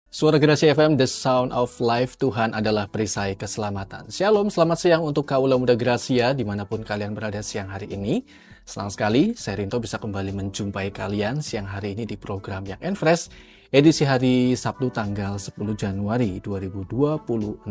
Suara Gerasi FM, The Sound of Life, Tuhan adalah perisai keselamatan. Shalom, selamat siang untuk kaula muda Gracia dimanapun kalian berada siang hari ini. Senang sekali, saya Rinto bisa kembali menjumpai kalian siang hari ini di program Young and Fresh, edisi hari Sabtu tanggal 10 Januari 2026.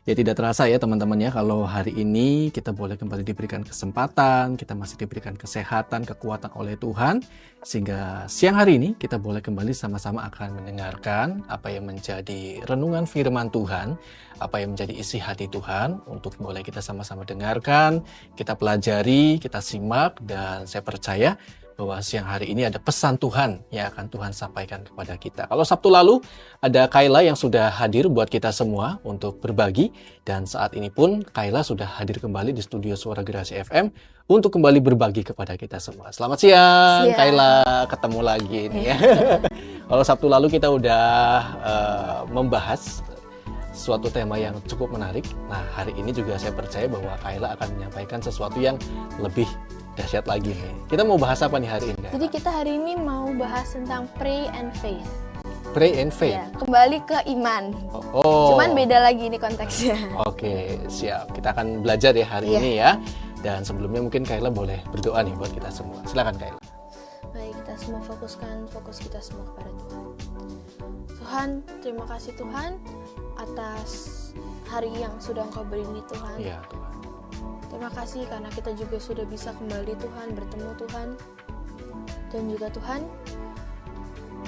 Ya tidak terasa ya teman-teman ya kalau hari ini kita boleh kembali diberikan kesempatan, kita masih diberikan kesehatan, kekuatan oleh Tuhan. Sehingga siang hari ini kita boleh kembali sama-sama akan mendengarkan apa yang menjadi renungan firman Tuhan, apa yang menjadi isi hati Tuhan untuk boleh kita sama-sama dengarkan, kita pelajari, kita simak, dan saya percaya bahwa siang hari ini ada pesan Tuhan yang akan Tuhan sampaikan kepada kita. Kalau Sabtu lalu ada Kayla yang sudah hadir buat kita semua untuk berbagi, dan saat ini pun Kayla sudah hadir kembali di studio Suara Gerasi FM untuk kembali berbagi kepada kita semua. Selamat siang, Kayla, ketemu lagi nih ya. Kalau Sabtu lalu kita udah membahas suatu tema yang cukup menarik. Nah, hari ini juga saya percaya bahwa Kayla akan menyampaikan sesuatu yang lebih dahsyat lagi nih. Kita mau bahas apa nih hari ini? Jadi kita hari ini mau bahas tentang pray and faith. Pray and faith? Ya, kembali ke iman. Oh. Cuman beda lagi ini konteksnya. Oke, siap. Kita akan belajar ya hari ini ya. Dan sebelumnya mungkin Kayla boleh berdoa nih buat kita semua. Silakan Kayla. Baik, kita semua fokus kita semua kepada Tuhan. Tuhan, terima kasih Tuhan atas hari yang sudah Engkau beri ini Tuhan. Iya, Tuhan. Terima kasih karena kita juga sudah bisa kembali Tuhan, bertemu Tuhan. Dan juga Tuhan,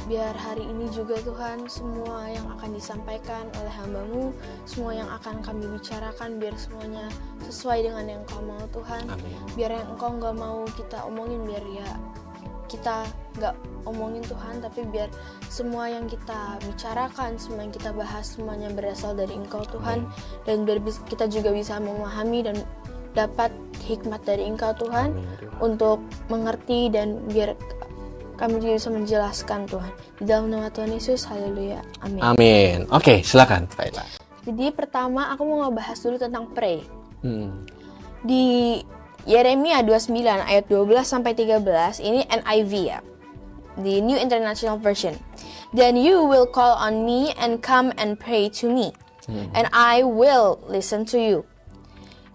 biar hari ini juga Tuhan, semua yang akan disampaikan oleh hamba-Mu, semua yang akan kami bicarakan, biar semuanya sesuai dengan yang Engkau mau Tuhan. Amin. Biar yang Engkau gak mau kita omongin, biar ya kita gak omongin Tuhan, tapi biar semua yang kita bicarakan, semua yang kita bahas, semuanya berasal dari Engkau Tuhan. Amin. Dan biar kita juga bisa memahami dan dapat hikmat dari Engkau Tuhan. Amin, Tuhan. Untuk mengerti dan biar kami juga bisa menjelaskan Tuhan. Di dalam nama Tuhan Yesus, haleluya, amin. Amin. Oke, silakan Kayla. Jadi pertama aku mau ngebahas dulu tentang pray. Di Yeremia 29 ayat 12 sampai 13 ini NIV ya. The New International Version. Then you will call on me and come and pray to me, and I will listen to you.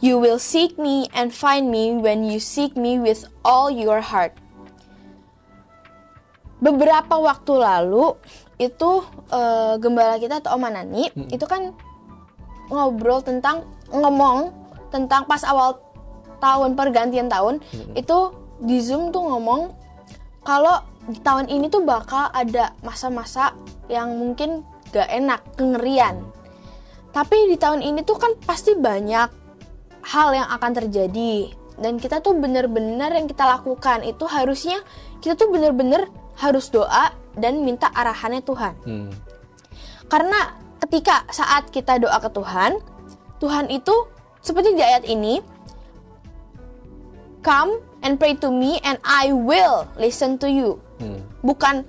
You will seek me and find me when you seek me with all your heart. Beberapa waktu lalu itu gembala kita atau Om Manani itu kan ngomong tentang pas awal tahun pergantian tahun itu di Zoom tuh ngomong kalau di tahun ini tuh bakal ada masa-masa yang mungkin gak enak, kengerian. Tapi di tahun ini tuh kan pasti banyak hal yang akan terjadi, dan kita tuh benar-benar yang kita lakukan itu harusnya kita tuh benar-benar harus doa dan minta arahannya Tuhan. Karena ketika saat kita doa ke Tuhan, Tuhan itu seperti di ayat ini, come and pray to me and I will listen to you. Bukan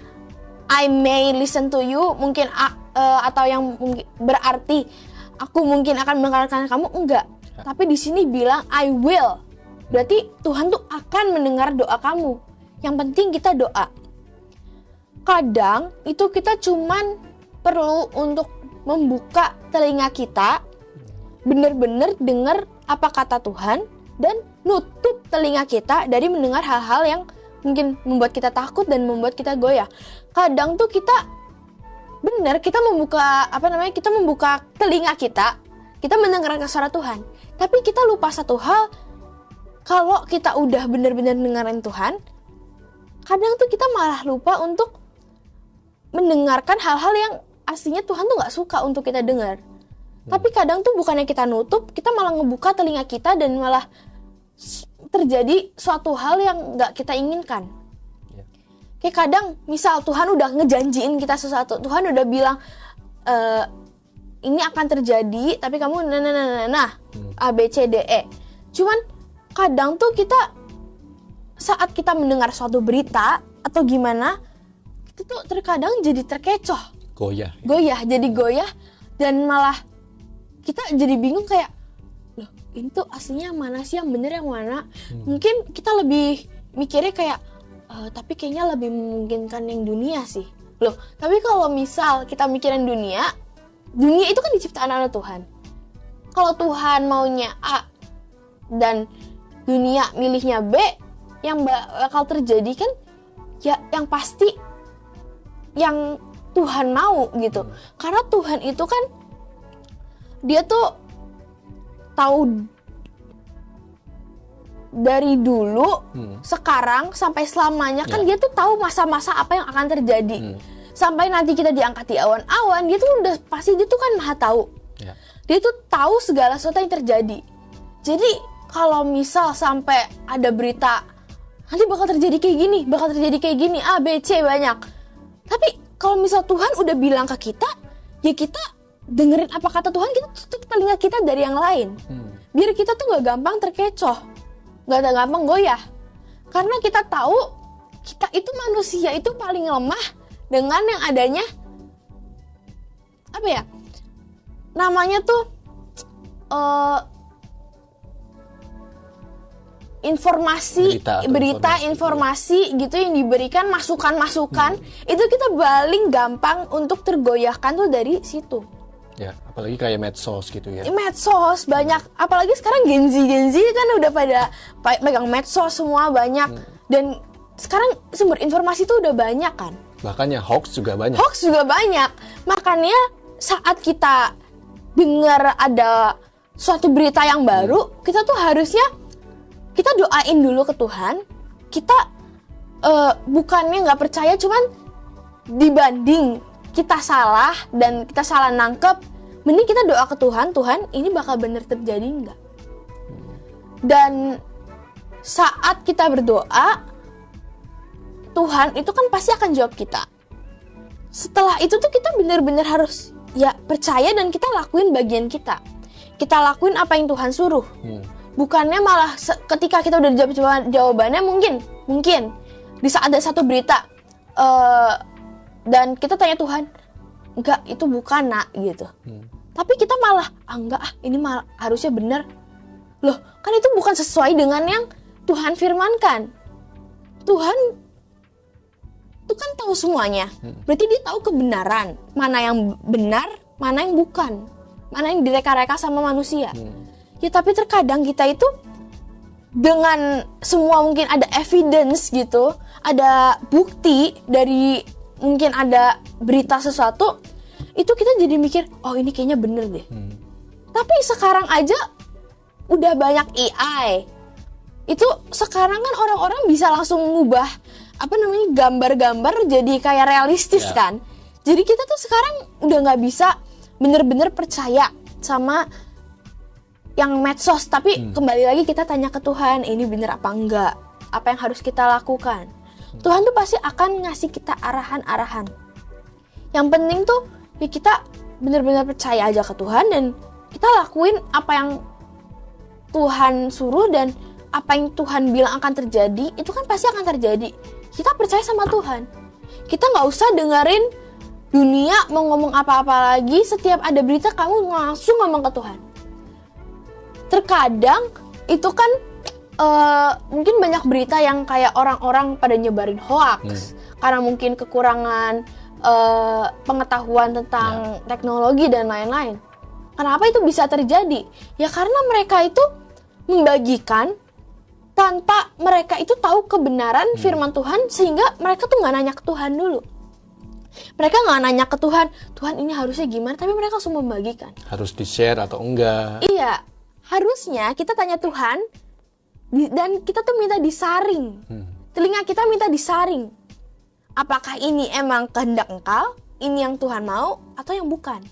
I may listen to you, mungkin atau yang berarti aku mungkin akan mendengarkan kamu, enggak. Tapi di sini bilang I will. Berarti Tuhan tuh akan mendengar doa kamu. Yang penting kita doa. Kadang itu kita cuman perlu untuk membuka telinga kita, benar-benar dengar apa kata Tuhan, dan nutup telinga kita dari mendengar hal-hal yang mungkin membuat kita takut dan membuat kita goyah. Kadang tuh kita membuka telinga kita mendengarkan suara Tuhan. Tapi kita lupa satu hal, kalau kita udah benar-benar dengerin Tuhan, kadang tuh kita malah lupa untuk mendengarkan hal-hal yang aslinya Tuhan tuh gak suka untuk kita dengar. Tapi kadang tuh bukannya kita nutup, kita malah ngebuka telinga kita dan malah terjadi suatu hal yang gak kita inginkan. Kayak kadang, misal Tuhan udah ngejanjiin kita sesuatu, Tuhan udah bilang, ini akan terjadi, tapi kamu A, B, C, D, E. Cuman kadang tuh kita saat kita mendengar suatu berita atau gimana, kita tuh terkadang jadi terkecoh. Goyah, jadi goyah, dan malah kita jadi bingung kayak, loh ini tuh aslinya yang mana sih, yang bener yang mana? Mungkin kita lebih mikirnya kayak, tapi kayaknya lebih memungkinkan yang dunia sih. Loh, tapi kalau misal kita mikirin dunia itu kan diciptakan oleh Tuhan. Kalau Tuhan maunya A dan dunia milihnya B, yang bakal terjadi kan ya yang pasti yang Tuhan mau gitu. Karena Tuhan itu kan dia tuh tahu dari dulu, sekarang sampai selamanya kan dia tuh tahu masa-masa apa yang akan terjadi. Sampai nanti kita diangkat di awan-awan, dia tuh udah pasti, dia tuh kan maha tahu. Dia tuh tahu segala sesuatu yang terjadi. Jadi kalau misal sampai ada berita nanti bakal terjadi kayak gini, bakal terjadi kayak gini, A, B, C banyak. Tapi kalau misal Tuhan udah bilang ke kita, ya kita dengerin apa kata Tuhan, kita tutup telinga kita dari yang lain. Biar kita tuh gak gampang terkecoh, gak gampang goyah. Karena kita tahu kita itu manusia itu paling lemah dengan yang adanya apa ya? Namanya tuh berita informasi gitu yang diberikan, masukan-masukan, itu kita paling gampang untuk tergoyahkan tuh dari situ. Ya, apalagi kayak medsos gitu ya. Medsos banyak, apalagi sekarang Gen Z kan udah pada pegang medsos semua banyak. Dan sekarang sumber informasi tuh udah banyak kan. Bahkan ya hoax juga banyak. Makanya saat kita dengar ada suatu berita yang baru, kita tuh harusnya kita doain dulu ke Tuhan. Kita bukannya nggak percaya, cuman dibanding kita salah dan kita salah nangkep, mending kita doa ke Tuhan, Tuhan ini bakal bener terjadi nggak? Dan saat kita berdoa, Tuhan itu kan pasti akan jawab kita. Setelah itu tuh kita bener-bener harus ya percaya dan kita lakuin bagian kita. Kita lakuin apa yang Tuhan suruh. Bukannya malah ketika kita udah jawab jawabannya mungkin di saat ada satu berita dan kita tanya Tuhan, enggak itu bukan nak gitu. Tapi kita malah enggak ini malah harusnya benar. Loh, kan itu bukan sesuai dengan yang Tuhan firmankan. Tuhan itu kan tahu semuanya. Berarti dia tahu kebenaran, mana yang benar, mana yang bukan, mana yang direka-reka sama manusia. Ya tapi terkadang kita itu dengan semua mungkin ada evidence gitu, ada bukti dari mungkin ada berita sesuatu, itu kita jadi mikir, oh ini kayaknya bener deh. Tapi sekarang aja udah banyak AI. Itu sekarang kan orang-orang bisa langsung ngubah gambar-gambar jadi kayak realistis kan. Jadi kita tuh sekarang udah nggak bisa bener-bener percaya sama yang medsos. Tapi kembali lagi kita tanya ke Tuhan, ini bener apa enggak? Apa yang harus kita lakukan? Tuhan tuh pasti akan ngasih kita arahan-arahan. Yang penting tuh ya kita benar-benar percaya aja ke Tuhan dan kita lakuin apa yang Tuhan suruh, dan apa yang Tuhan bilang akan terjadi itu kan pasti akan terjadi. Kita percaya sama Tuhan. Kita nggak usah dengerin dunia mau ngomong apa-apa lagi. Setiap ada berita kamu langsung ngomong ke Tuhan. Terkadang itu kan mungkin banyak berita yang kayak orang-orang pada nyebarin hoax karena mungkin kekurangan pengetahuan tentang teknologi dan lain-lain. Kenapa itu bisa terjadi? Ya karena mereka itu membagikan tanpa mereka itu tahu kebenaran firman Tuhan, sehingga mereka tuh nggak nanya ke Tuhan dulu. Mereka nggak nanya ke Tuhan, Tuhan ini harusnya gimana, tapi mereka langsung membagikan. Harus di-share atau enggak? Iya, harusnya kita tanya Tuhan, dan kita tuh minta disaring. Telinga kita minta disaring. Apakah ini emang kehendak Engkau, ini yang Tuhan mau, atau yang bukan?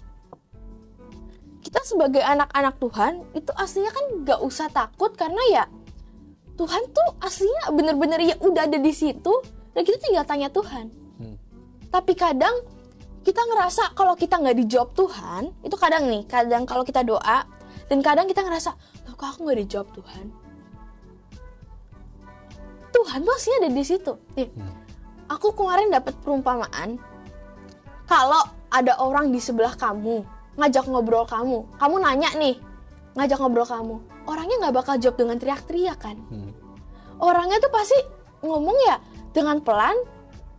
Kita sebagai anak-anak Tuhan, itu aslinya kan gak usah takut, karena ya Tuhan tuh aslinya bener-bener ya udah ada di situ, dan kita tinggal tanya Tuhan. Tapi kadang kita ngerasa kalau kita gak dijawab Tuhan, itu kadang kalau kita doa, dan kadang kita ngerasa, loh kok aku gak dijawab Tuhan? Tuhan tuh aslinya ada di situ. Aku kemarin dapat perumpamaan, kalau ada orang di sebelah kamu ngajak ngobrol kamu nanya nih, ngajak ngobrol kamu, orangnya nggak bakal jawab dengan teriak-teriak kan. Orangnya tuh pasti ngomong ya dengan pelan,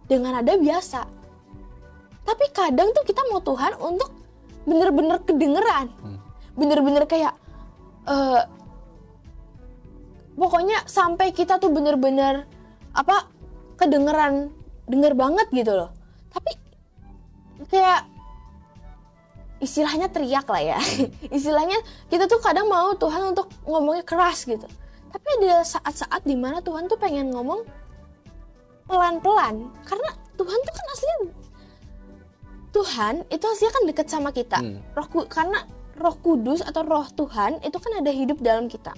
dengan nada biasa. Tapi kadang tuh kita mau Tuhan untuk bener-bener kedengeran. Bener-bener kayak pokoknya sampai kita tuh bener-bener kedengeran, denger banget gitu loh. Tapi kayak istilahnya teriak lah ya. Istilahnya kita tuh kadang mau Tuhan untuk ngomongnya keras gitu. Tapi ada saat-saat dimana Tuhan tuh pengen ngomong pelan-pelan. Karena Tuhan tuh kan aslinya, Tuhan itu aslinya kan deket sama kita. Karena Roh Kudus atau Roh Tuhan itu kan ada hidup dalam kita.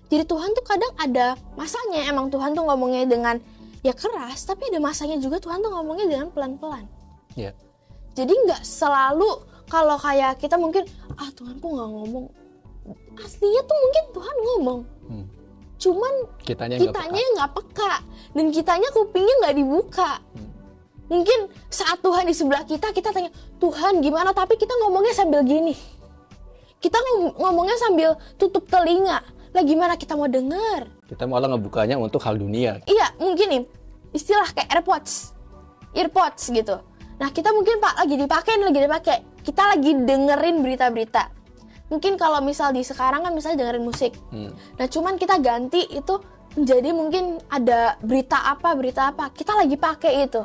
Jadi Tuhan tuh kadang ada masanya emang Tuhan tuh ngomongnya dengan ya keras, tapi ada masanya juga Tuhan tuh ngomongnya dengan pelan-pelan. Jadi nggak selalu kalau kayak kita mungkin Tuhan kok nggak ngomong. Aslinya tuh mungkin Tuhan ngomong. Cuman kitanya nggak peka dan kitanya kupingnya nggak dibuka. Mungkin saat Tuhan di sebelah kita tanya, Tuhan gimana? Tapi kita ngomongnya sambil gini. Kita ngomongnya sambil tutup telinga. Lah gimana kita mau dengar? Kita malah ngebukanya untuk hal dunia. Iya, mungkin nih istilah kayak earpods gitu. Nah kita mungkin lagi dipakai. Kita lagi dengerin berita-berita. Mungkin kalau misal di sekarang kan misalnya dengerin musik. Nah cuman kita ganti itu menjadi mungkin ada berita apa. Kita lagi pakai itu.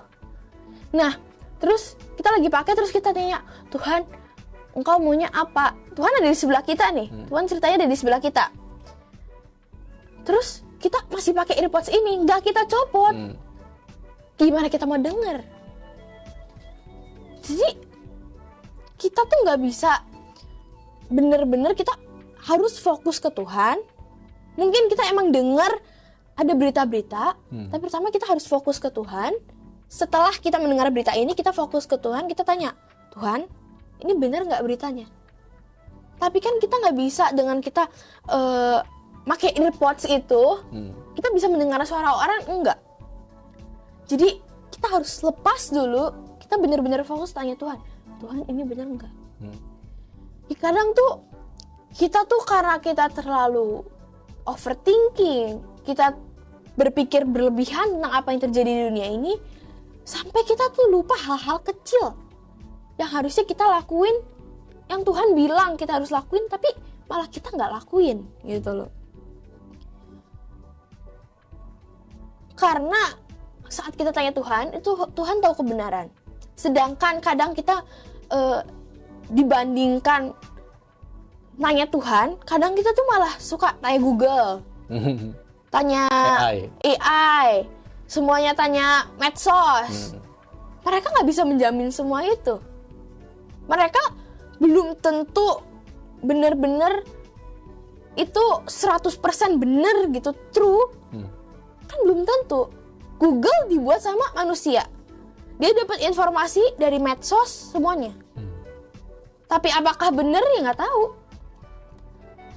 Nah terus kita lagi pakai, terus kita tanya, Tuhan engkau maunya apa? Tuhan ada di sebelah kita nih. Tuhan ceritanya ada di sebelah kita. Terus kita masih pakai earpods ini, nggak kita copot. Gimana kita mau denger? Jadi kita tuh nggak bisa bener-bener, kita harus fokus ke Tuhan. Mungkin kita emang denger ada berita-berita, tapi pertama kita harus fokus ke Tuhan. Setelah kita mendengar berita ini, kita fokus ke Tuhan, kita tanya, Tuhan, ini bener nggak beritanya? Tapi kan kita nggak bisa dengan kita pakai earpods itu, kita bisa mendengar suara orang, enggak. Jadi kita harus lepas dulu, kita bener-bener fokus tanya Tuhan ini bener enggak? Kadang tuh kita tuh karena kita terlalu overthinking, kita berpikir berlebihan tentang apa yang terjadi di dunia ini, sampai kita tuh lupa hal-hal kecil yang harusnya kita lakuin, yang Tuhan bilang kita harus lakuin, tapi malah kita nggak lakuin gitu loh. Karena saat kita tanya Tuhan, itu Tuhan tahu kebenaran. Sedangkan kadang kita dibandingkan nanya Tuhan, kadang kita tuh malah suka tanya Google, tanya AI, semuanya tanya medsos. Mereka nggak bisa menjamin semua itu. Mereka belum tentu benar-benar itu 100% benar gitu, true. Kan belum tentu. Google dibuat sama manusia. Dia dapat informasi dari medsos semuanya. Tapi apakah benar ya nggak tahu.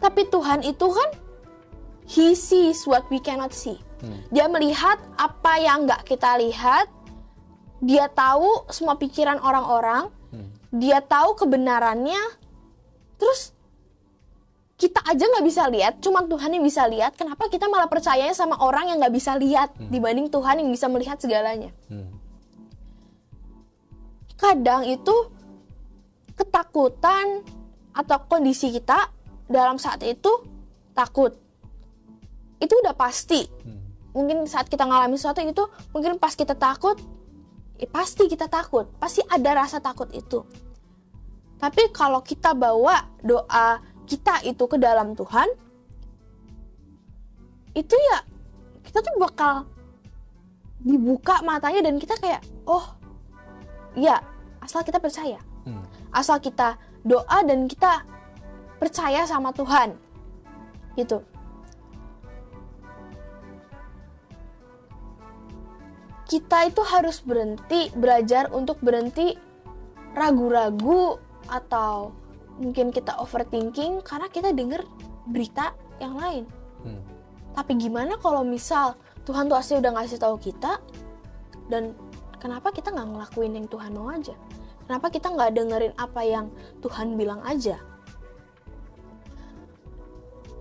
Tapi Tuhan itu kan, He sees what we cannot see. Dia melihat apa yang nggak kita lihat. Dia tahu semua pikiran orang-orang. Dia tahu kebenarannya. Terus kita aja nggak bisa lihat, cuma Tuhan yang bisa lihat. Kenapa kita malah percayanya sama orang yang nggak bisa lihat dibanding Tuhan yang bisa melihat segalanya? Kadang itu ketakutan atau kondisi kita dalam saat itu takut. Itu udah pasti. Mungkin saat kita ngalami sesuatu itu, mungkin pas kita takut, pasti kita takut. Pasti ada rasa takut itu. Tapi kalau kita bawa doa kita itu ke dalam Tuhan, itu ya kita tuh bakal dibuka matanya dan kita kayak, oh iya, asal kita percaya. Asal kita doa dan kita percaya sama Tuhan gitu. Kita itu harus belajar untuk berhenti ragu-ragu atau mungkin kita overthinking karena kita dengar berita yang lain. Tapi gimana kalau misal Tuhan tuh asli udah ngasih tahu kita, dan kenapa kita nggak ngelakuin yang Tuhan mau aja? Kenapa kita nggak dengerin apa yang Tuhan bilang aja?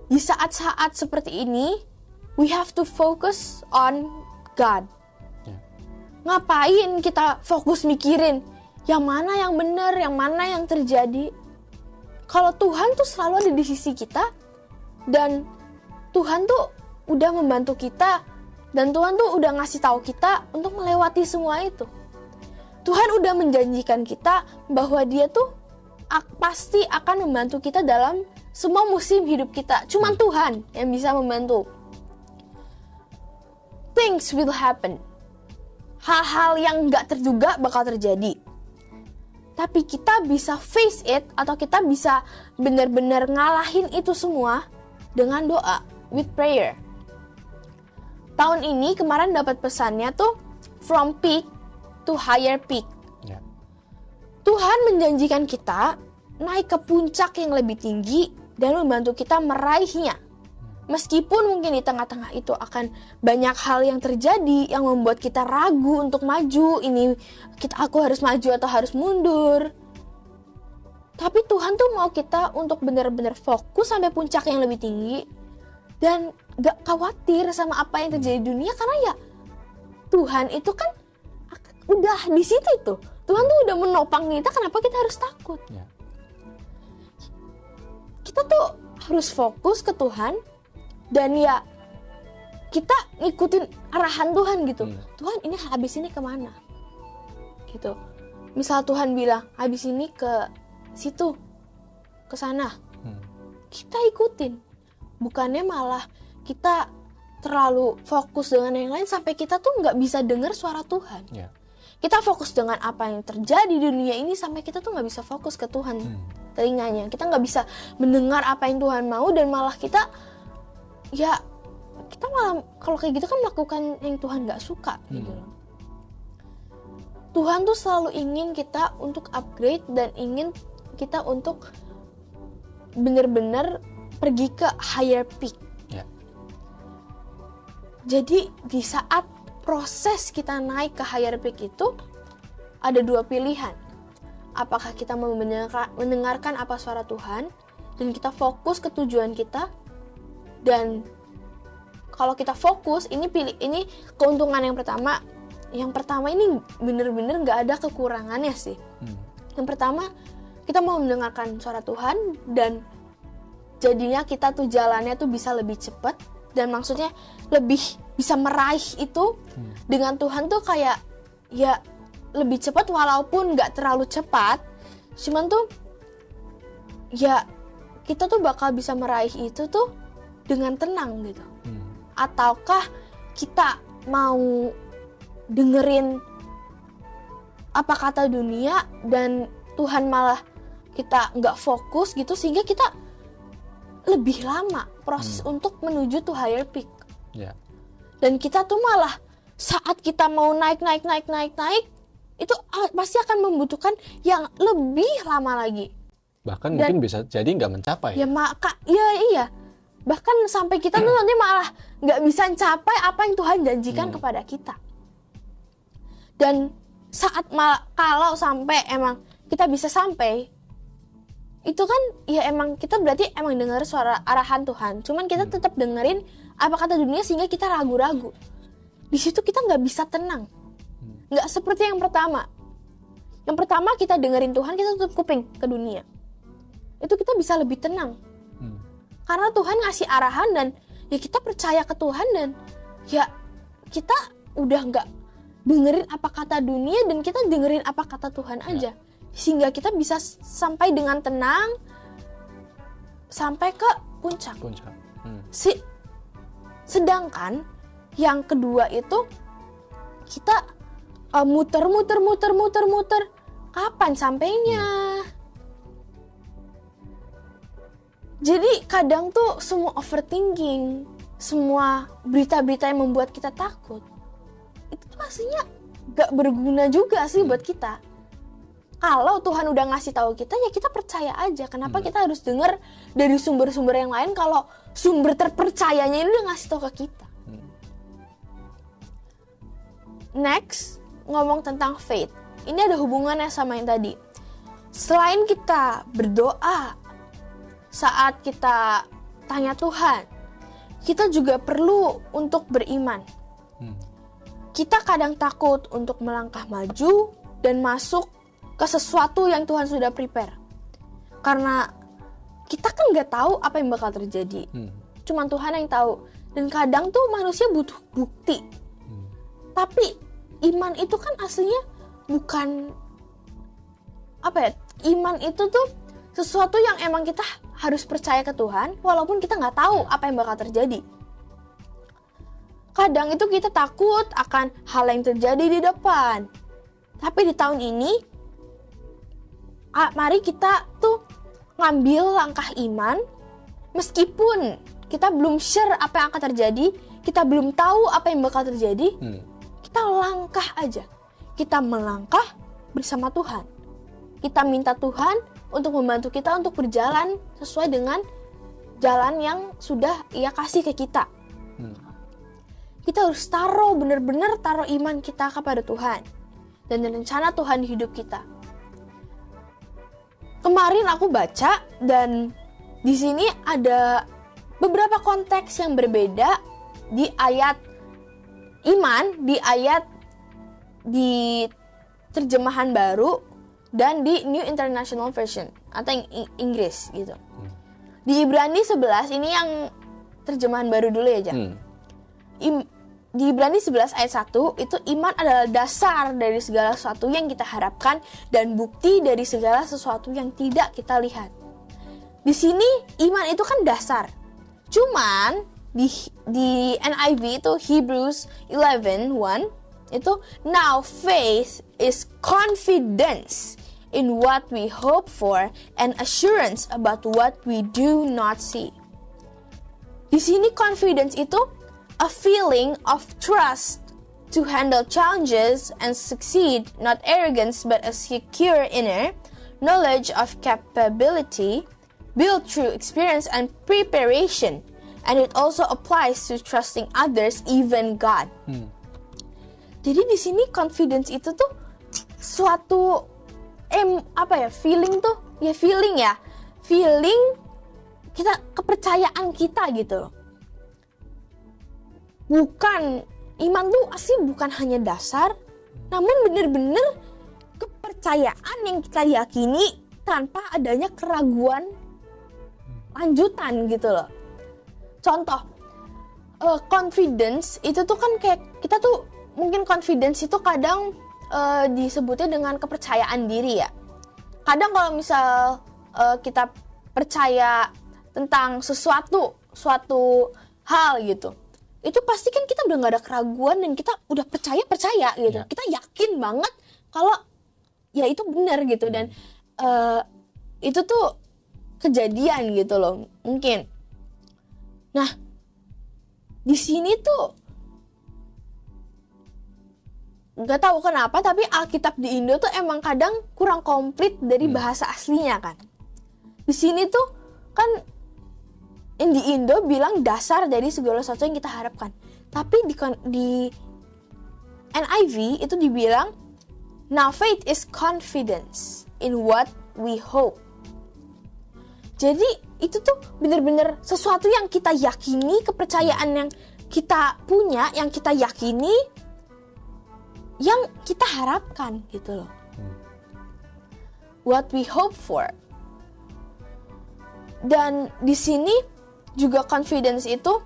Di saat-saat seperti ini, we have to focus on God. Ngapain kita fokus mikirin yang mana yang benar, yang mana yang terjadi. Kalau Tuhan tuh selalu ada di sisi kita, dan Tuhan tuh udah membantu kita, dan Tuhan tuh udah ngasih tahu kita untuk melewati semua itu. Tuhan udah menjanjikan kita bahwa Dia tuh pasti akan membantu kita dalam semua musim hidup kita. Cuman Tuhan yang bisa membantu. Things will happen. Hal-hal yang gak terduga bakal terjadi. Tapi kita bisa face it, atau kita bisa benar-benar ngalahin itu semua dengan doa, with prayer. Tahun ini kemarin dapat pesannya tuh from peak to higher peak. Ya. Tuhan menjanjikan kita naik ke puncak yang lebih tinggi dan membantu kita meraihnya. Meskipun mungkin di tengah-tengah itu akan banyak hal yang terjadi yang membuat kita ragu untuk maju. Aku harus maju atau harus mundur. Tapi Tuhan tuh mau kita untuk benar-benar fokus sampai puncak yang lebih tinggi dan gak khawatir sama apa yang terjadi di dunia, karena ya Tuhan itu kan udah di situ tuh. Tuhan tuh udah menopang kita, kenapa kita harus takut? Ya. Kita tuh harus fokus ke Tuhan, dan ya kita ngikutin arahan Tuhan gitu. Tuhan, ini habis ini kemana? Gitu. Misal Tuhan bilang habis ini ke situ, ke sana, kita ikutin. Bukannya malah kita terlalu fokus dengan yang lain sampai kita tuh nggak bisa dengar suara Tuhan. Ya. Kita fokus dengan apa yang terjadi di dunia ini sampai kita tuh nggak bisa fokus ke Tuhan telinganya. Kita nggak bisa mendengar apa yang Tuhan mau, dan malah kita malah kalau kayak gitu kan melakukan yang Tuhan nggak suka gitu loh. Tuhan tuh selalu ingin kita untuk upgrade dan ingin kita untuk benar-benar pergi ke higher peak. Ya. Jadi di saat proses kita naik ke higher peak itu ada dua pilihan. Apakah kita mau mendengarkan apa suara Tuhan dan kita fokus ke tujuan kita, dan kalau kita fokus, ini keuntungan yang pertama. Yang pertama ini bener-bener gak ada kekurangannya sih. Yang pertama, kita mau mendengarkan suara Tuhan, dan jadinya kita tuh jalannya tuh bisa lebih cepat, dan maksudnya lebih bisa meraih itu dengan Tuhan tuh kayak ya lebih cepat, walaupun gak terlalu cepat, cuman tuh ya kita tuh bakal bisa meraih itu tuh dengan tenang gitu. Ataukah kita mau dengerin apa kata dunia dan Tuhan malah kita nggak fokus gitu, sehingga kita lebih lama proses untuk menuju to higher peak. Ya. Dan kita tuh malah saat kita mau naik itu pasti akan membutuhkan yang lebih lama lagi. Bahkan Dan mungkin bisa jadi nggak mencapai. Iya. Bahkan sampai kita tuh nanti malah nggak bisa capai apa yang Tuhan janjikan kepada kita. Dan kalau sampai emang kita bisa sampai, itu kan ya emang kita berarti emang dengar suara arahan Tuhan. Cuman kita tetap dengerin apa kata dunia sehingga kita ragu-ragu. Di situ kita nggak bisa tenang. Nggak seperti yang pertama. Yang pertama kita dengerin Tuhan, kita tutup kuping ke dunia. Itu kita bisa lebih tenang. Karena Tuhan ngasih arahan, dan ya kita percaya ke Tuhan, dan ya kita udah nggak dengerin apa kata dunia, dan kita dengerin apa kata Tuhan aja. Sehingga kita bisa sampai dengan tenang sampai ke puncak. Sedangkan yang kedua itu kita muter. Kapan sampainya? Jadi kadang tuh semua overthinking, semua berita-berita yang membuat kita takut, itu tuh aslinya gak berguna juga sih buat kita. Kalau Tuhan udah ngasih tahu kita, ya kita percaya aja. Kenapa kita harus dengar dari sumber-sumber yang lain kalau sumber terpercayanya ini udah ngasih tahu ke kita? Next, ngomong tentang faith. Ini ada hubungannya sama yang tadi. Selain kita berdoa, saat kita tanya Tuhan, kita juga perlu untuk beriman. Kita kadang takut untuk melangkah maju dan masuk ke sesuatu yang Tuhan sudah prepare. Karena kita kan nggak tahu apa yang bakal terjadi. Cuman Tuhan yang tahu. Dan kadang tuh manusia butuh bukti. Tapi iman itu kan aslinya bukan apa ya? Iman itu tuh sesuatu yang emang kita harus percaya ke Tuhan walaupun kita nggak tahu apa yang bakal terjadi. Kadang itu kita takut akan hal yang terjadi di depan. Tapi di tahun ini, mari kita tuh ngambil langkah iman. Meskipun kita belum sure apa yang akan terjadi, kita belum tahu apa yang bakal terjadi, kita langkah aja. Kita melangkah bersama Tuhan. Kita minta Tuhan untuk membantu kita untuk berjalan sesuai dengan jalan yang sudah Ia kasih ke kita. Kita harus benar-benar taruh iman kita kepada Tuhan dan rencana Tuhan di hidup kita. Kemarin aku baca dan di sini ada beberapa konteks yang berbeda di ayat iman, di terjemahan baru dan di New International Version atau yang Inggris gitu. Di Ibrani 11 ini yang terjemahan baru dulu ya, di Ibrani 11 ayat 1 itu iman adalah dasar dari segala sesuatu yang kita harapkan dan bukti dari segala sesuatu yang tidak kita lihat. Di sini iman itu kan dasar. Cuman di NIV itu Hebrews 11:1 itu now faith is confidence in what we hope for and assurance about what we do not see. Di sini confidence itu a feeling of trust to handle challenges and succeed, not arrogance but a secure inner knowledge of capability built through experience and preparation, and it also applies to trusting others, even God. Jadi di sini confidence itu tuh suatu feeling kita, kepercayaan kita gitu loh. Bukan, iman tuh asli bukan hanya dasar, namun benar-benar kepercayaan yang kita yakini tanpa adanya keraguan lanjutan gitu loh. Contoh, confidence itu tuh kan kayak kita tuh mungkin confidence itu kadang disebutnya dengan kepercayaan diri ya. Kadang kalau misal kita percaya tentang suatu hal gitu, itu pasti kan kita udah gak ada keraguan dan kita udah percaya gitu. Kita yakin banget kalau ya itu benar gitu dan itu tuh kejadian gitu loh mungkin. Nah di sini tuh nggak tahu kenapa tapi Alkitab di Indo tuh emang kadang kurang komplit dari bahasa aslinya kan. Di sini tuh kan di Indo bilang dasar dari segala sesuatu yang kita harapkan. Tapi di NIV itu dibilang now faith is confidence in what we hope. Jadi itu tuh benar-benar sesuatu yang kita yakini, kepercayaan yang kita punya, yang kita yakini, yang kita harapkan gitu loh. What we hope for. Dan di sini juga confidence itu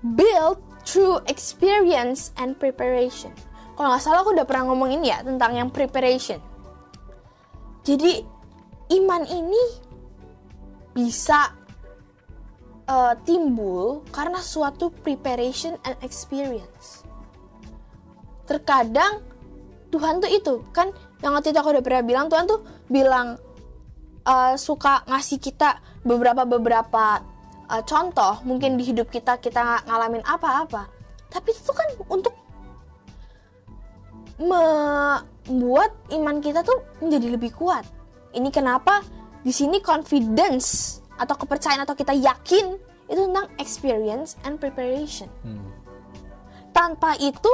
built through experience and preparation. Kalau nggak salah aku udah pernah ngomongin ya tentang yang preparation. Jadi iman ini bisa timbul karena suatu preparation and experience. Terkadang Tuhan tuh itu kan yang waktu itu aku udah pernah bilang, Tuhan tuh bilang suka ngasih kita beberapa contoh mungkin di hidup kita ngalamin apa-apa, tapi itu kan untuk membuat iman kita tuh menjadi lebih kuat. Ini kenapa di sini confidence atau kepercayaan atau kita yakin itu tentang experience and preparation. Tanpa itu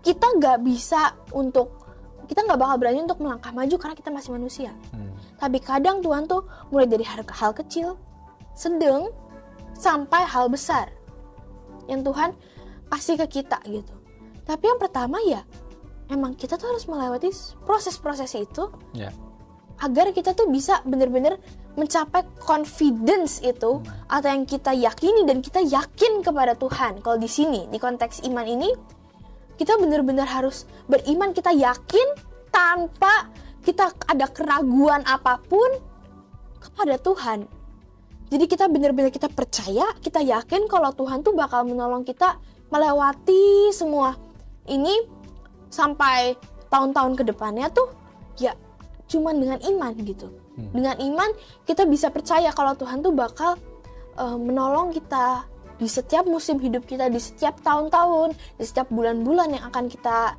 kita nggak bakal berani untuk melangkah maju karena kita masih manusia. Tapi kadang Tuhan tuh mulai dari hal kecil, sedang, sampai hal besar yang Tuhan kasih ke kita gitu. Tapi yang pertama ya emang kita tuh harus melewati proses-proses itu Ya. agar kita tuh bisa benar-benar mencapai confidence itu atau yang kita yakini dan kita yakin kepada Tuhan. Kalau di sini di konteks iman ini kita benar-benar harus beriman, kita yakin tanpa kita ada keraguan apapun kepada Tuhan. Jadi kita benar-benar kita percaya, kita yakin kalau Tuhan tuh bakal menolong kita melewati semua ini sampai tahun-tahun ke depannya tuh ya cuman dengan iman gitu. Dengan iman kita bisa percaya kalau Tuhan tuh bakal menolong kita di setiap musim hidup kita, di setiap tahun-tahun, di setiap bulan-bulan yang akan kita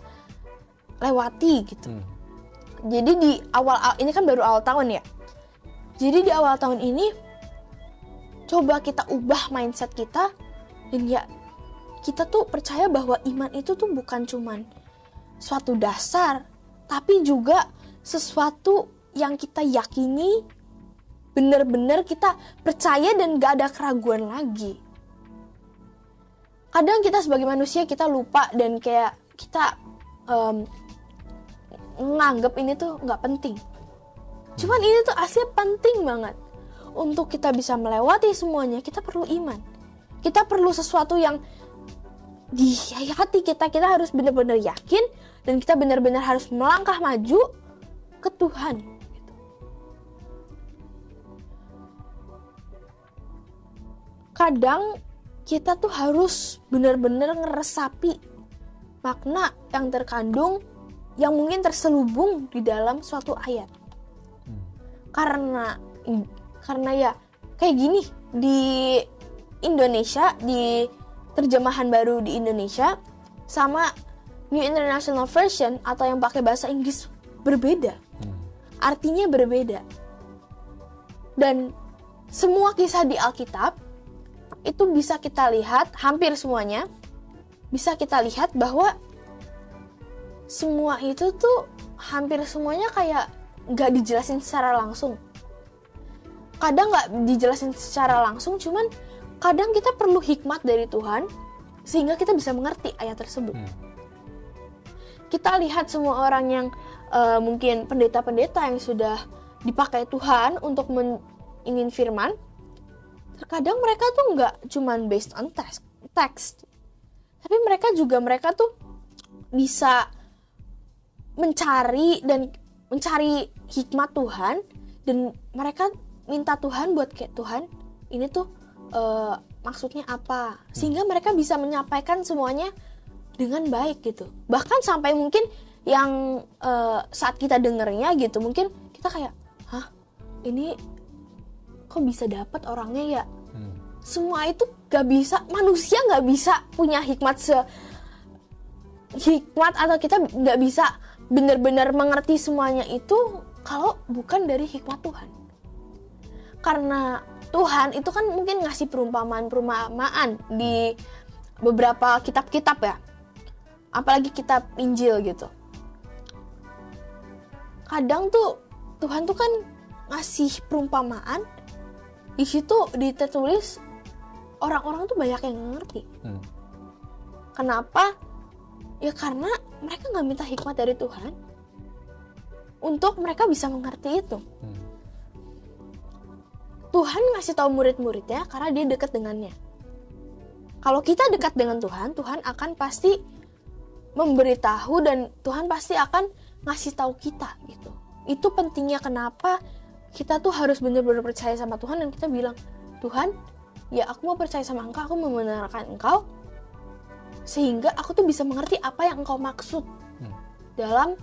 lewati gitu. Jadi di awal ini kan baru awal tahun ya. Jadi di awal tahun ini coba kita ubah mindset kita dan ya kita tuh percaya bahwa iman itu tuh bukan cuman suatu dasar, tapi juga sesuatu yang kita yakini, benar-benar kita percaya dan gak ada keraguan lagi. Kadang kita sebagai manusia kita lupa dan kayak kita nganggep ini tuh gak penting. Cuman ini tuh aslinya penting banget. Untuk kita bisa melewati semuanya, kita perlu iman. Kita perlu sesuatu yang di hati kita harus benar-benar yakin dan kita benar-benar harus melangkah maju ke Tuhan. Kadang kita tuh harus benar-benar ngeresapi makna yang terkandung yang mungkin terselubung di dalam suatu ayat. Karena ya kayak gini di Indonesia, di terjemahan baru di Indonesia sama New International Version atau yang pakai bahasa Inggris berbeda. Artinya berbeda. Dan semua kisah di Alkitab itu bisa kita lihat, hampir semuanya bisa kita lihat bahwa semua itu tuh hampir semuanya kayak gak dijelasin secara langsung. Kadang gak dijelasin secara langsung, cuman kadang kita perlu hikmat dari Tuhan sehingga kita bisa mengerti ayat tersebut. Kita lihat semua orang yang mungkin pendeta-pendeta yang sudah dipakai Tuhan untuk ingin firman, terkadang mereka tuh nggak cuman based on text, tapi mereka tuh bisa mencari hikmat Tuhan dan mereka minta Tuhan buat kayak Tuhan ini tuh maksudnya apa, sehingga mereka bisa menyampaikan semuanya dengan baik gitu. Bahkan sampai mungkin yang saat kita dengernya gitu, mungkin kita kayak, hah, ini kok bisa dapat orangnya ya? Semua itu gak bisa, manusia gak bisa punya hikmat atau kita gak bisa benar-benar mengerti semuanya itu kalau bukan dari hikmat Tuhan. Karena Tuhan itu kan mungkin ngasih perumpamaan di beberapa kitab-kitab ya, apalagi kitab Injil gitu. Kadang tuh Tuhan tuh kan ngasih perumpamaan, di situ ditulis orang-orang tuh banyak yang ngerti. Kenapa? Ya karena mereka nggak minta hikmat dari Tuhan untuk mereka bisa mengerti itu. Tuhan ngasih tahu murid-muridnya karena dia dekat dengannya. Kalau kita dekat dengan Tuhan, Tuhan akan pasti memberitahu dan Tuhan pasti akan ngasih tahu kita gitu. Itu pentingnya kenapa kita tuh harus benar-benar percaya sama Tuhan dan kita bilang, Tuhan, ya aku mau percaya sama Engkau, aku mau membenarkan Engkau, sehingga aku tuh bisa mengerti apa yang Engkau maksud dalam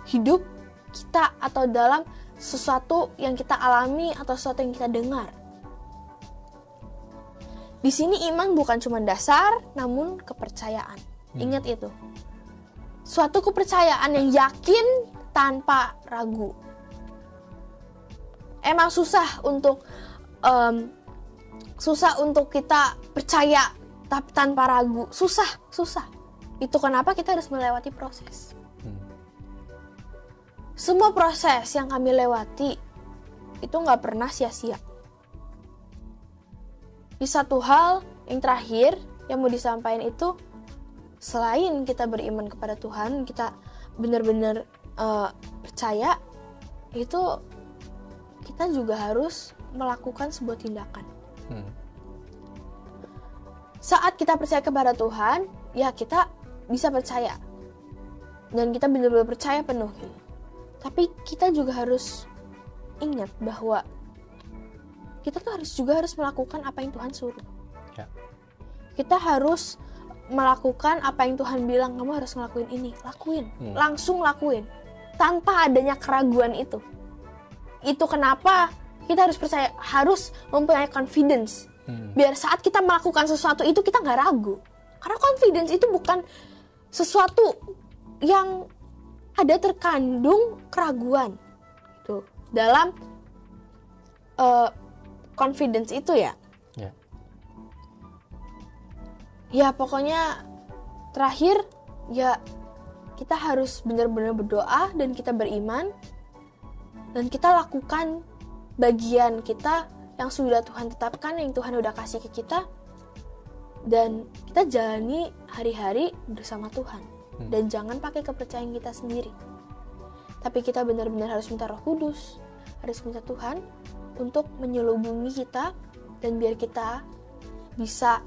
hidup kita atau dalam sesuatu yang kita alami atau sesuatu yang kita dengar. Di sini iman bukan cuma dasar, namun kepercayaan. Ingat itu. Suatu kepercayaan yang yakin tanpa ragu. Emang susah untuk kita percaya tapi tanpa ragu. Susah. Itu kenapa kita harus melewati proses. Semua proses yang kami lewati itu gak pernah sia-sia. Di satu hal yang terakhir yang mau disampaikan itu, selain kita beriman kepada Tuhan, kita benar-benar percaya, itu kita juga harus melakukan sebuah tindakan. Saat kita percaya kepada Tuhan, ya kita bisa percaya. Dan kita benar-benar percaya penuh. Tapi kita juga harus ingat bahwa kita tuh harus melakukan apa yang Tuhan suruh. Ya. Kita harus melakukan apa yang Tuhan bilang, kamu harus ngelakuin ini. Lakuin, langsung lakuin. Tanpa adanya keraguan itu. Itu kenapa kita harus percaya, harus mempunyai confidence. Biar saat kita melakukan sesuatu itu kita gak ragu. Karena confidence itu bukan sesuatu yang ada terkandung keraguan gitu dalam confidence itu ya. Ya pokoknya terakhir ya kita harus benar-benar berdoa dan kita beriman dan kita lakukan bagian kita yang sudah Tuhan tetapkan, yang Tuhan udah kasih ke kita, dan kita jalani hari-hari bersama Tuhan. Dan jangan pakai kepercayaan kita sendiri, tapi kita benar-benar harus minta Roh Kudus, harus minta Tuhan untuk menyelubungi kita, dan biar kita bisa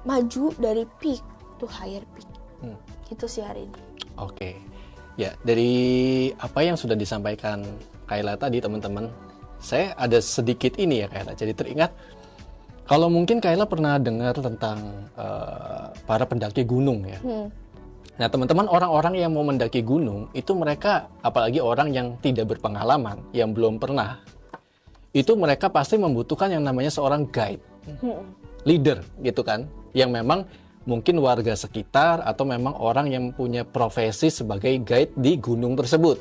maju dari peak to higher peak. Gitu sih hari ini. Oke. Ya, dari apa yang sudah disampaikan Kayla tadi, teman-teman, saya ada sedikit ini ya Kayla. Jadi teringat, kalau mungkin Kayla pernah dengar tentang para pendaki gunung ya. Nah teman-teman, orang-orang yang mau mendaki gunung itu mereka, apalagi orang yang tidak berpengalaman, yang belum pernah, itu mereka pasti membutuhkan yang namanya seorang guide, leader gitu kan, yang memang mungkin warga sekitar atau memang orang yang punya profesi sebagai guide di gunung tersebut.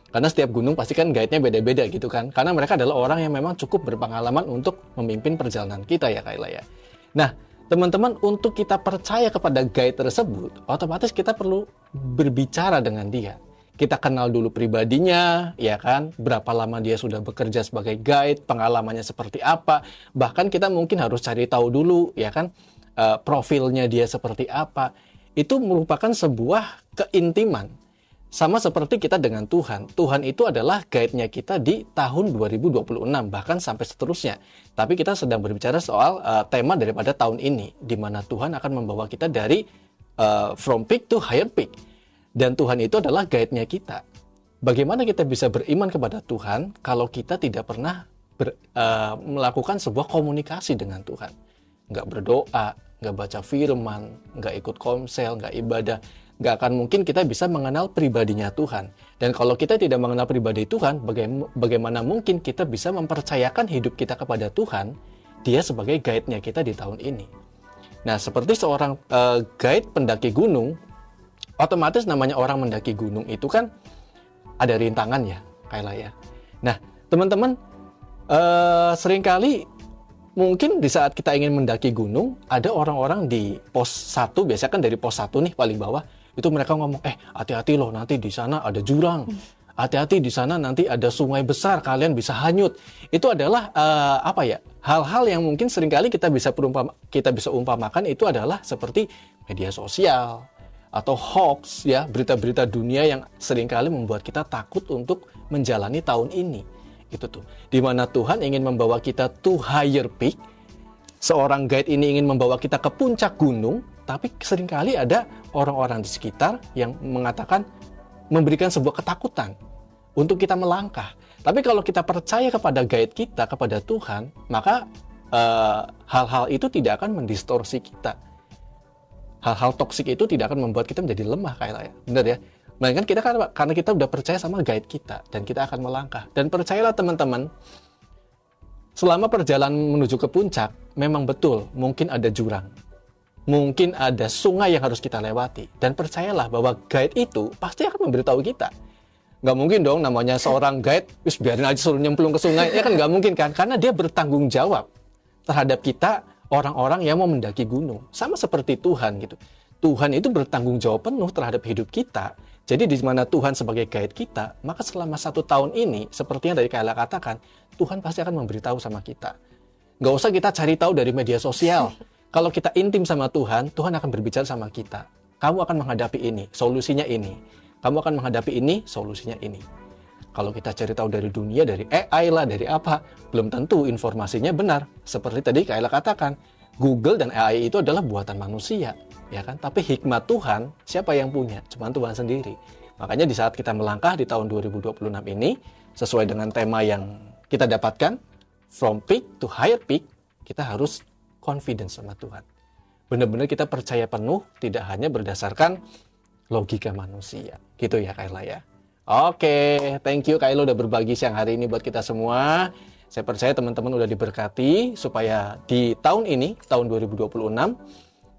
Karena setiap gunung pasti kan guide-nya beda-beda gitu kan, karena mereka adalah orang yang memang cukup berpengalaman untuk memimpin perjalanan kita ya Kayla ya. Nah teman-teman, untuk kita percaya kepada guide tersebut, otomatis kita perlu berbicara dengan dia. Kita kenal dulu pribadinya, ya kan? Berapa lama dia sudah bekerja sebagai guide, pengalamannya seperti apa. Bahkan kita mungkin harus cari tahu dulu, ya kan? Profilnya dia seperti apa. Itu merupakan sebuah keintiman. Sama seperti kita dengan Tuhan. Tuhan itu adalah guide-nya kita di tahun 2026, bahkan sampai seterusnya. Tapi kita sedang berbicara soal tema daripada tahun ini, di mana Tuhan akan membawa kita dari from peak to higher peak. Dan Tuhan itu adalah guide-nya kita. Bagaimana kita bisa beriman kepada Tuhan kalau kita tidak pernah melakukan sebuah komunikasi dengan Tuhan? Nggak berdoa, nggak baca firman, nggak ikut komsel, nggak ibadah. Nggak akan mungkin kita bisa mengenal pribadinya Tuhan. Dan kalau kita tidak mengenal pribadi Tuhan, bagaimana mungkin kita bisa mempercayakan hidup kita kepada Tuhan, dia sebagai guide-nya kita di tahun ini. Nah, seperti seorang guide pendaki gunung, otomatis namanya orang mendaki gunung itu kan ada rintangan ya, Kayla ya. Nah, teman-teman, seringkali mungkin di saat kita ingin mendaki gunung, ada orang-orang di pos 1, biasanya kan dari pos 1 nih paling bawah, itu mereka ngomong, hati-hati loh, nanti di sana ada jurang, hati-hati di sana nanti ada sungai besar, kalian bisa hanyut. Itu adalah hal-hal yang mungkin seringkali kita bisa umpamakan itu adalah seperti media sosial atau hoax ya, berita-berita dunia yang seringkali membuat kita takut untuk menjalani tahun ini. Itu tuh, dimana Tuhan ingin membawa kita to higher peak. Seorang guide ini ingin membawa kita ke puncak gunung, tapi seringkali ada orang-orang di sekitar yang mengatakan, memberikan sebuah ketakutan untuk kita melangkah. Tapi kalau kita percaya kepada guide kita, kepada Tuhan, maka hal-hal itu tidak akan mendistorsi kita. Hal-hal toksik itu tidak akan membuat kita menjadi lemah, Kayla ya. Benar ya? Melainkan kita karena kita udah percaya sama guide kita, dan kita akan melangkah. Dan percayalah teman-teman, selama perjalanan menuju ke puncak, memang betul mungkin ada jurang, mungkin ada sungai yang harus kita lewati. Dan percayalah bahwa guide itu pasti akan memberitahu kita. Nggak mungkin dong namanya seorang guide, biarin aja suruh nyemplung ke sungai, ya kan nggak mungkin kan? Karena dia bertanggung jawab terhadap kita, orang-orang yang mau mendaki gunung. Sama seperti Tuhan gitu. Tuhan itu bertanggung jawab penuh terhadap hidup kita. Jadi di mana Tuhan sebagai guide kita, maka selama 1 tahun ini, seperti yang dari Kayla katakan, Tuhan pasti akan memberitahu sama kita. Nggak usah kita cari tahu dari media sosial. Kalau kita intim sama Tuhan, Tuhan akan berbicara sama kita. Kamu akan menghadapi ini, solusinya ini. kamu akan menghadapi ini, solusinya ini. Kalau kita cari tahu dari dunia, dari AI lah, dari apa, belum tentu informasinya benar. Seperti tadi Kayla katakan, Google dan AI itu adalah buatan manusia, ya kan? Tapi hikmat Tuhan, siapa yang punya? Cuma Tuhan sendiri. Makanya di saat kita melangkah di tahun 2026 ini, sesuai dengan tema yang kita dapatkan, from peak to higher peak, kita harus confidence sama Tuhan. Benar-benar kita percaya penuh, tidak hanya berdasarkan logika manusia. Gitu ya Kayla ya. Oke, thank you Kayla udah berbagi siang hari ini buat kita semua. Saya percaya teman-teman udah diberkati supaya di tahun ini, tahun 2026,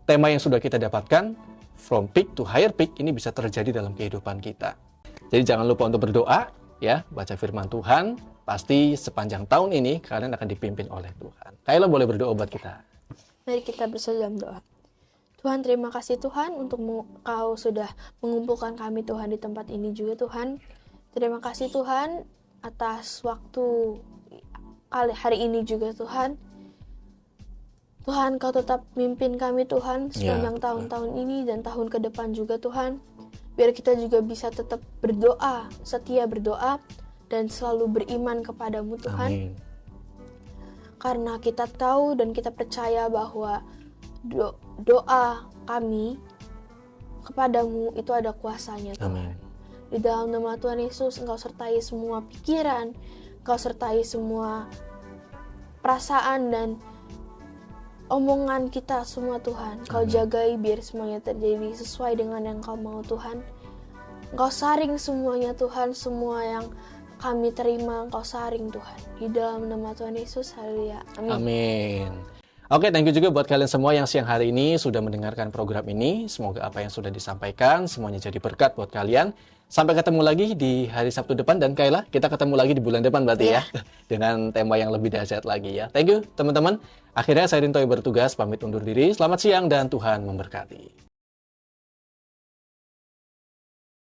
tema yang sudah kita dapatkan, from peak to higher peak, ini bisa terjadi dalam kehidupan kita. Jadi jangan lupa untuk berdoa, ya, baca firman Tuhan. Pasti sepanjang tahun ini kalian akan dipimpin oleh Tuhan. Kayla boleh berdoa buat kita. Mari kita bersatu dalam doa. Tuhan, terima kasih Tuhan untuk Kau sudah mengumpulkan kami Tuhan di tempat ini juga Tuhan. Terima kasih Tuhan atas waktu hari ini juga Tuhan. Tuhan, Kau tetap mimpin kami Tuhan sepanjang tahun-tahun ini dan tahun ke depan juga Tuhan. Biar kita juga bisa tetap berdoa, setia berdoa, dan selalu beriman kepadamu Tuhan. Amin. Karena kita tahu dan kita percaya bahwa doa kami kepadamu itu ada kuasanya Tuhan. Amin. Di dalam nama Tuhan Yesus, Engkau sertai semua pikiran, Engkau sertai semua perasaan dan omongan kita semua Tuhan. Kau jagai biar semuanya terjadi sesuai dengan yang Kau mau Tuhan. Engkau saring semuanya Tuhan, semua yang kami terima Engkau saring Tuhan. Di dalam nama Tuhan Yesus, haleluya. Amin. Amin. Oke, thank you juga buat kalian semua yang siang hari ini sudah mendengarkan program ini. Semoga apa yang sudah disampaikan semuanya jadi berkat buat kalian. Sampai ketemu lagi di hari Sabtu depan, dan Kayla, kita ketemu lagi di bulan depan berarti ya. Dengan tema yang lebih dahsyat lagi ya. Thank you teman-teman. Akhirnya saya Rinto yang bertugas pamit undur diri. Selamat siang dan Tuhan memberkati.